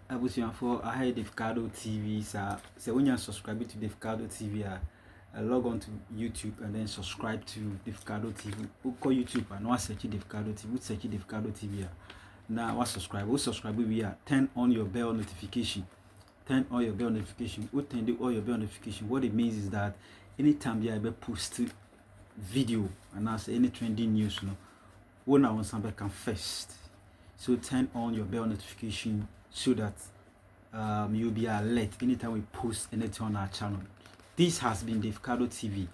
For I had Davcado TV, so when you subscribe to Davcado TV, log on to YouTube and then subscribe to Davcado TV. Who call YouTube and what search Davcado TV? Who search Davcado TV? Now what subscribe? Who subscribe? We are turn on your bell notification. Turn on your bell notification. Who turn on your bell notification? What it means is that anytime you ever post video and as any trending news, when I want somebody can first. So turn on your bell notification so that you'll be alert anytime we post anything on our channel. This has been Davcado TV.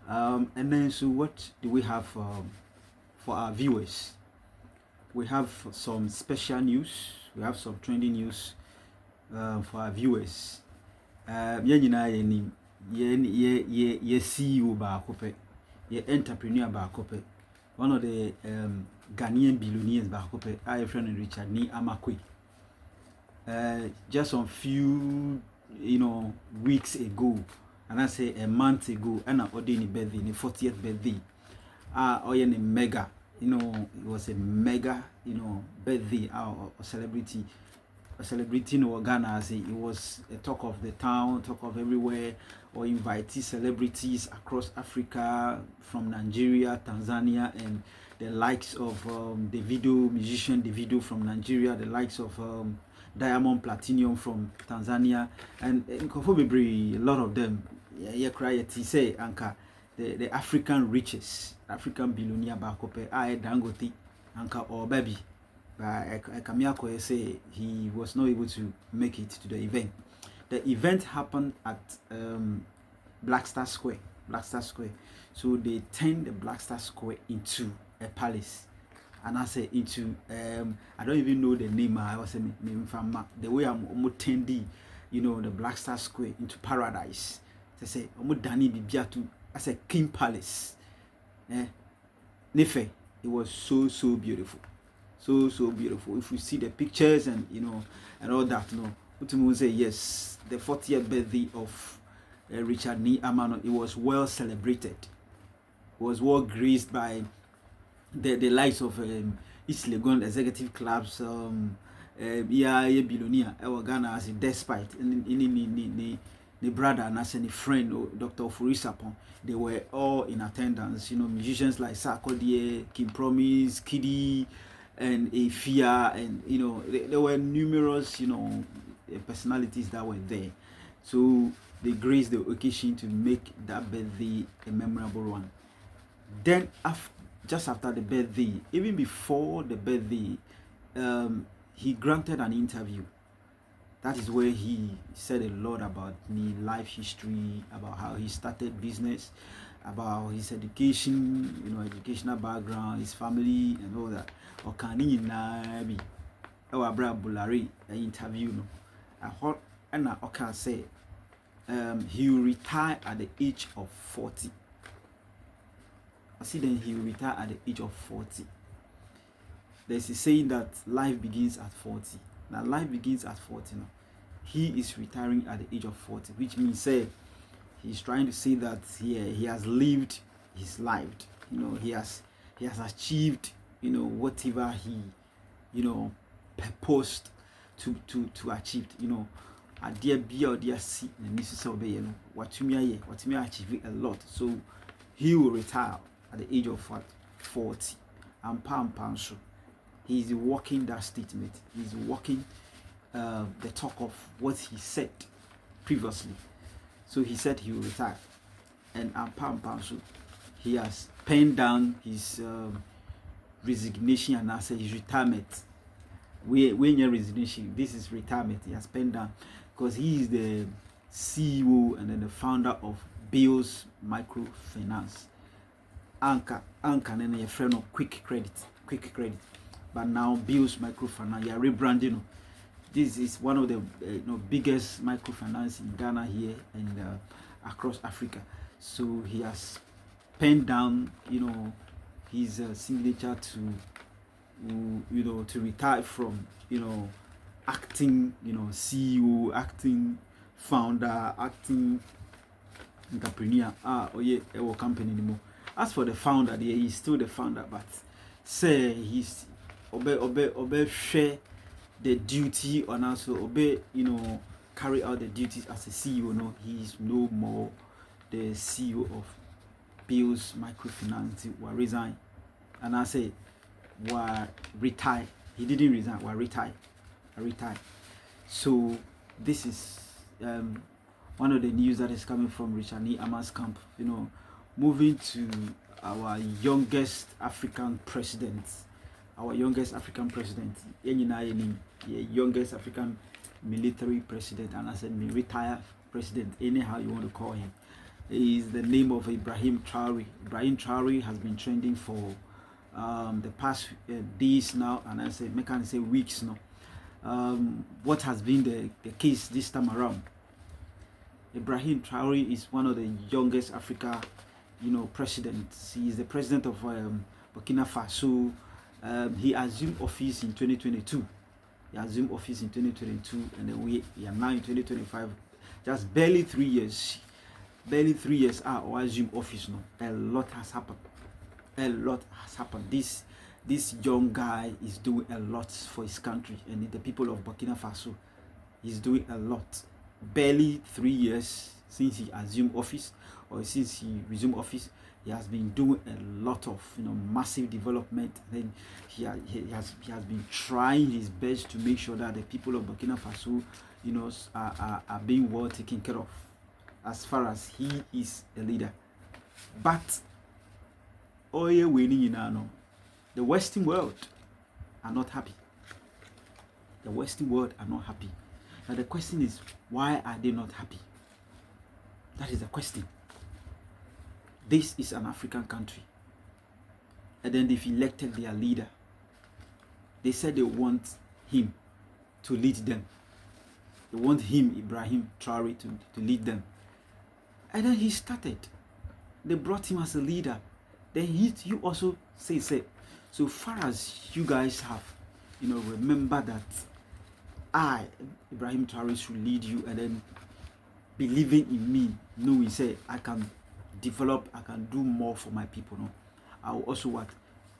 And then so what do we have for our viewers? We have some special news. We have some trending news for our viewers. Ye CEO ba kope, ye entrepreneur ba kope. One of the Ghanaian billionaires ba kope, our friend Richard Ni Amakwe. Just a few weeks ago, and I say a month ago, and I ordained birthday, the 40th birthday. It mega, it was a mega, birthday or celebrity. A celebrity in Ghana, it was a talk of the town, talk of everywhere, or invitee celebrities across Africa, from Nigeria, Tanzania, and the likes of the Davido from Nigeria, the likes of Diamond Platinum from Tanzania, and a lot of them. Say anka the African riches, African billionaire bakope Dangote anka or baby. Kamiako say he was not able to make it to the event. The event happened at Blackstar Square. So they turned the Blackstar Square into a palace. And I say into I don't even know the name. I was saying the way I'm turned the Blackstar Square into paradise. They say Dani Bibiatu as a king palace. Nefe, it was so beautiful. So beautiful. If you see the pictures and and all that, Utumu say yes, the 40th birthday of Richard Ni Amano, it was well celebrated. It was well graced by the likes of East Legon executive clubs, billionaire Ghana as despite the brother and as any friend Dr. Furisapon, they were all in attendance. Musicians like Sarkodie, Kim Promise, Kiddy, and Afia, and there were numerous personalities that were there. So they graced the occasion to make that birthday a memorable one. Then just after the birthday, even before the birthday, he granted an interview. That is where he said a lot about his life history, about how he started business, about his education, educational background, his family, and all that. Okani Nabi, our brother Bulari, an interview. And I say, he will retire at the age of 40. I see then he will retire at the age of 40. There's a saying that life begins at 40. Now life begins at 40 now. He is retiring at the age of 40, which means he's trying to say that he has lived his life. He has achieved whatever he purposed to achieve. At dear B or dear C and Mrs. Obey, what you achieve a lot. So he will retire at the age of 40. And Pansu. He's walking that statement. He's walking the talk of what he said previously. So he said he will retire. And Pansu, he has penned down his resignation and I say his retirement. When your resignation, this is retirement. He has penned down because he is the CEO and then the founder of Bills Microfinance. Anchor and a friend of quick credit. But now Bills Microfinance, you are rebranding. This is one of the biggest microfinance in Ghana here and across Africa. So he has penned down, his signature to retire from, acting, CEO, acting founder, acting entrepreneur. Our company anymore. As for the founder, he's still the founder, but say he's share the duty on also obey, carry out the duties as a CEO. No, he is no more the CEO of Bills Microfinance. Will resign, and I say, will retire. He didn't resign. Will retire. So this is one of the news that is coming from Richard Ama's camp. Moving to our youngest African president. The youngest African military president, and I said retired president, anyhow you want to call him. He is the name of Ibrahim Traore. Ibrahim Traore has been trending for the past days now, and I can say weeks now. What has been the case this time around? Ibrahim Traore is one of the youngest Africa, presidents. He is the president of Burkina Faso. He assumed office in 2022. And then we are now in 2025. Just barely 3 years. Or assume office now. A lot has happened. This young guy is doing a lot for his country and the people of Burkina Faso. He's doing a lot. Barely 3 years since he assumed office, or since he resumed office, he has been doing a lot of massive development. And he has been trying his best to make sure that the people of Burkina Faso are being well taken care of, as far as he is a leader. But the Western world are not happy. Now the question is, why are they not happy? That is the question. This is an African country. And then they've elected their leader. They said they want him to lead them. They want him, Ibrahim Traore, to lead them. And then he started. They brought him as a leader. Then you also say, so far as you guys have, remember that I, Ibrahim Traore, should lead you, and then believing in me, knowing, say, I can develop, I can do more for my people. No, I will also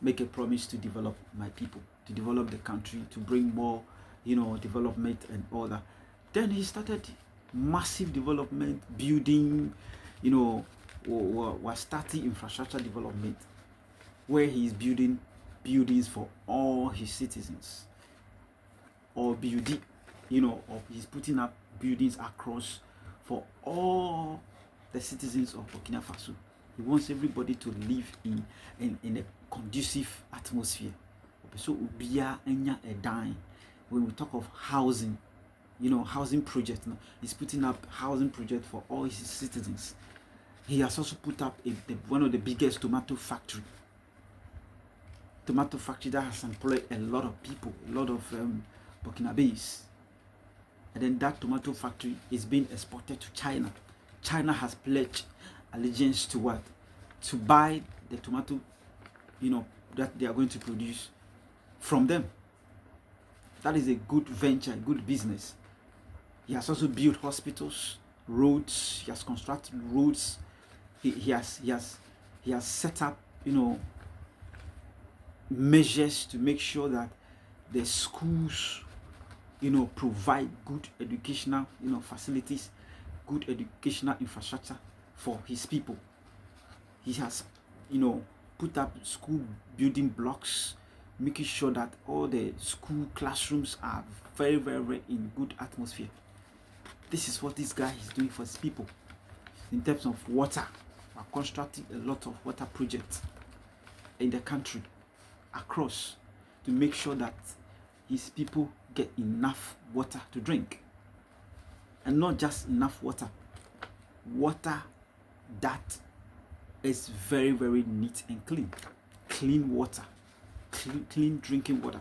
make a promise to develop my people, to develop the country, to bring more, development and all that. Then he started massive development, building, was starting infrastructure development, where he is building buildings for all his citizens, or building, or he's putting up buildings across for all the citizens of Burkina Faso. He wants everybody to live in a conducive atmosphere. So when we talk of housing, housing projects, he's putting up housing project for all his citizens. He has also put up one of the biggest tomato factory that has employed a lot of people, a lot of Burkinabes. And then that tomato factory is being exported to China. China has pledged allegiance to what? To buy the tomato, that they are going to produce from them. That is a good venture, a good business. He has also built hospitals, roads. He has constructed roads. He has set up, measures to make sure that the schools, provide good educational, facilities, good educational infrastructure for his people. He has, put up school building blocks, making sure that all the school classrooms are very, very, very in good atmosphere. This is what this guy is doing for his people. In terms of water, we're constructing a lot of water projects in the country, across, to make sure that his people get enough water to drink. And not just enough water that is very, very neat and clean water, clean drinking water.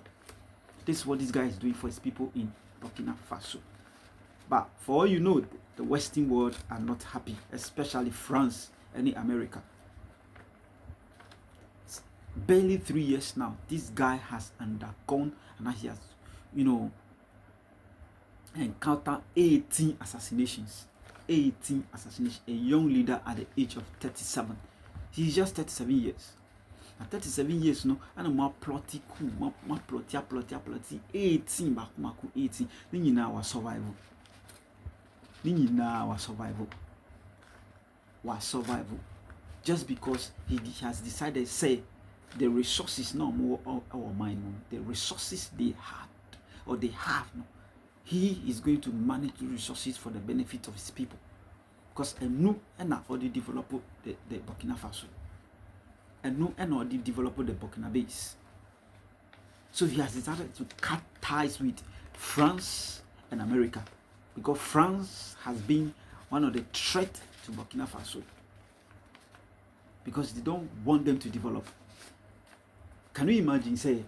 This is what this guy is doing for his people in Burkina Faso. But for all you know, the Western world are not happy, especially France and America. It's barely 3 years now, this guy has undergone, and he has, encountered 18 assassinations. A young leader at the age of 37. He's just 37 years. At 37 years, no, and more plotty coup, more plotty, 18, bakumaku 18. Then now was survival. Was survival. Just because he has decided, say, the resources no more our mind, no. The resources they had or they have, no. He is going to manage the resources for the benefit of his people. Because a new and already developed the Burkina Faso. And no and already developed the Burkina base. So he has decided to cut ties with France and America. Because France has been one of the threats to Burkina Faso. Because they don't want them to develop. Can you imagine, say,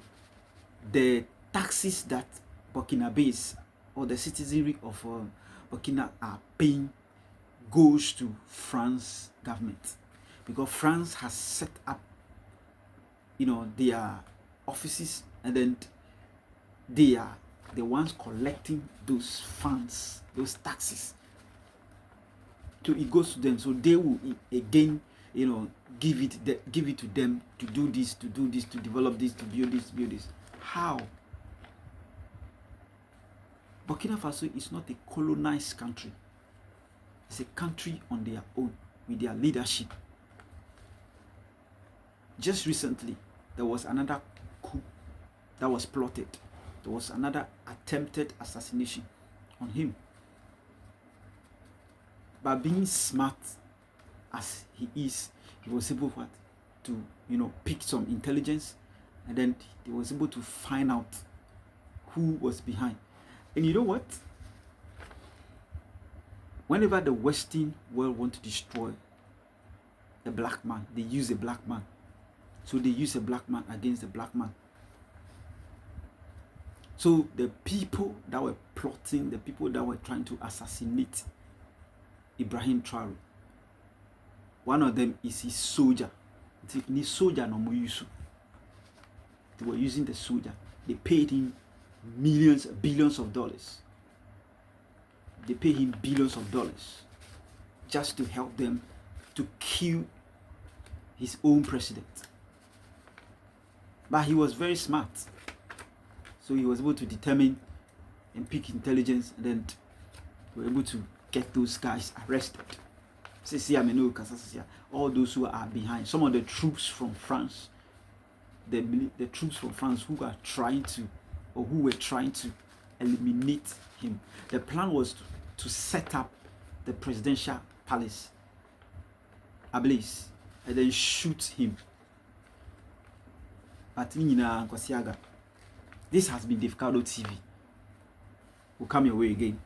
the taxes that Burkina base or the citizenry of Burkina are paying goes to France government, because France has set up, their offices, and then they are the ones collecting those funds, those taxes. So it goes to them. So they will again, give it to them to do this, to develop this, to build this. How? Burkina Faso is not a colonized country. It's a country on their own, with their leadership. Just recently, there was another coup that was plotted. There was another attempted assassination on him. By being smart as he is, he was able to pick some intelligence, and then he was able to find out who was behind. And you know what? Whenever the Western world want to destroy a black man, they use a black man. So they use a black man against a black man. So the people that were plotting, the people that were trying to assassinate Ibrahim Traore, one of them is his soldier. His soldier no more use. They were using the soldier. They paid him billions of dollars. They pay him billions of dollars just to help them to kill his own president. But he was very smart. So he was able to determine and pick intelligence, and then we were able to get those guys arrested. All those who are behind, some of the troops from France, the troops from France who were trying to eliminate him. The plan was to set up the presidential palace ablaze and then shoot him. But this has been Davcado TV. We'll come your way again.